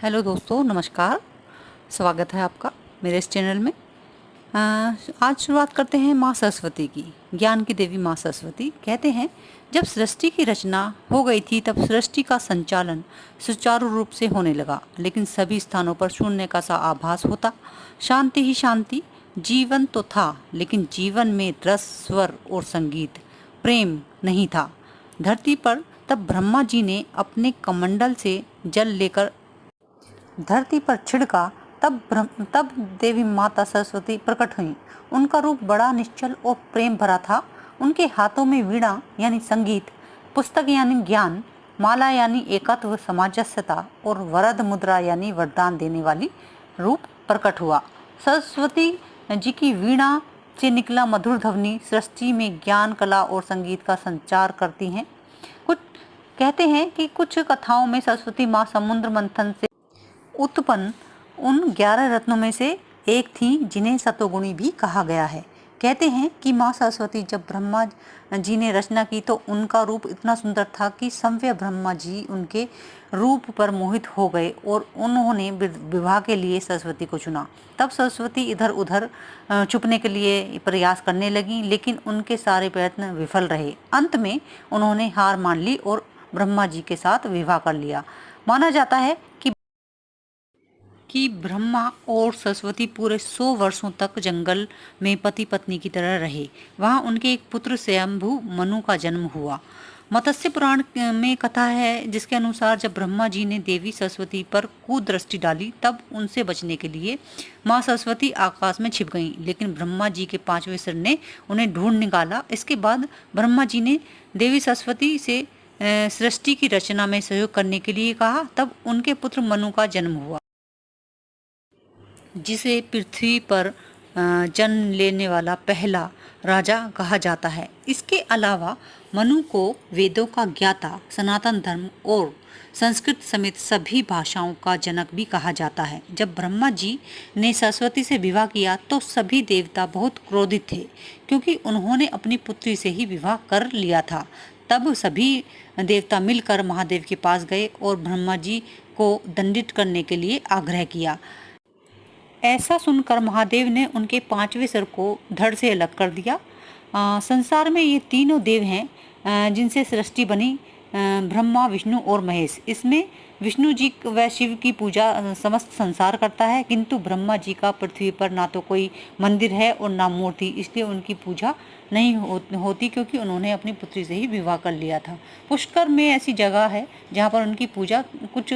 Hello दोस्तों, नमस्कार। स्वागत है आपका मेरे इस चैनल में। आज शुरुआत करते हैं माँ सरस्वती की। ज्ञान की देवी माँ सरस्वती कहते हैं, जब सृष्टि की रचना हो गई थी तब सृष्टि का संचालन सुचारू रूप से होने लगा, लेकिन सभी स्थानों पर शून्य का सा आभास होता। शांति ही शांति। जीवन तो था, लेकिन जीवन में रस, स्वर और संगीत, प्रेम नहीं था। धरती पर तब ब्रह्मा जी ने अपने कमंडल से जल लेकर धरती पर छिड़का। तब देवी माता सरस्वती प्रकट हुई। उनका रूप बड़ा निश्चल और प्रेम भरा था। उनके हाथों में वीणा यानी संगीत, पुस्तक यानी ज्ञान, माला यानी एकत्व सामंजस्यता और वरद मुद्रा यानी वरदान देने वाली रूप प्रकट हुआ। सरस्वती जी की वीणा से निकला मधुर ध्वनि सृष्टि में ज्ञान, कला और संगीत का संचार करती हैं। कुछ कहते हैं कि कुछ कथाओं में सरस्वती माँ समुद्र मंथन से उत्पन्न उन 11 रत्नों में से एक थी, जिन्हें सतोगुणी भी कहा गया है। कहते हैं कि माँ सरस्वती जब ब्रह्मा जी ने रचना की तो उनका रूप इतना सुंदर था कि स्वयं ब्रह्मा जी उनके रूप पर मोहित हो गए और उन्होंने विवाह के लिए सरस्वती को चुना। तब सरस्वती इधर उधर छुपने के लिए प्रयास करने लगी, लेकिन उनके सारे प्रयत्न विफल रहे। अंत में उन्होंने हार मान ली और ब्रह्मा जी के साथ विवाह कर लिया। माना जाता है कि ब्रह्मा और सरस्वती पूरे 100 वर्षों तक जंगल में पति पत्नी की तरह रहे। वहां उनके एक पुत्र स्वयंभू मनु का जन्म हुआ। मत्स्य पुराण में कथा है, जिसके अनुसार जब ब्रह्मा जी ने देवी सरस्वती पर कुदृष्टि डाली तब उनसे बचने के लिए माँ सरस्वती आकाश में छिप गईं, लेकिन ब्रह्मा जी के 5वें सिर ने उन्हें ढूंढ निकाला। इसके बाद ब्रह्मा जी ने देवी सरस्वती से सृष्टि की रचना में सहयोग करने के लिए कहा। तब उनके पुत्र मनु का जन्म हुआ, जिसे पृथ्वी पर जन्म लेने वाला पहला राजा कहा जाता है। इसके अलावा मनु को वेदों का ज्ञाता, सनातन धर्म और संस्कृत समेत सभी भाषाओं का जनक भी कहा जाता है। जब ब्रह्मा जी ने सरस्वती से विवाह किया तो सभी देवता बहुत क्रोधित थे, क्योंकि उन्होंने अपनी पुत्री से ही विवाह कर लिया था। तब सभी देवता मिलकर महादेव के पास गए और ब्रह्मा जी को दंडित करने के लिए आग्रह किया। ऐसा सुनकर महादेव ने उनके 5वें सिर को धड़ से अलग कर दिया। संसार में ये तीनों देव हैं जिनसे सृष्टि बनी, ब्रह्मा, विष्णु और महेश। इसमें विष्णु जी व शिव की पूजा समस्त संसार करता है, किंतु ब्रह्मा जी का पृथ्वी पर ना तो कोई मंदिर है और ना मूर्ति, इसलिए उनकी पूजा नहीं होती, क्योंकि उन्होंने अपनी पुत्री से ही विवाह कर लिया था। पुष्कर में ऐसी जगह है जहाँ पर उनकी पूजा कुछ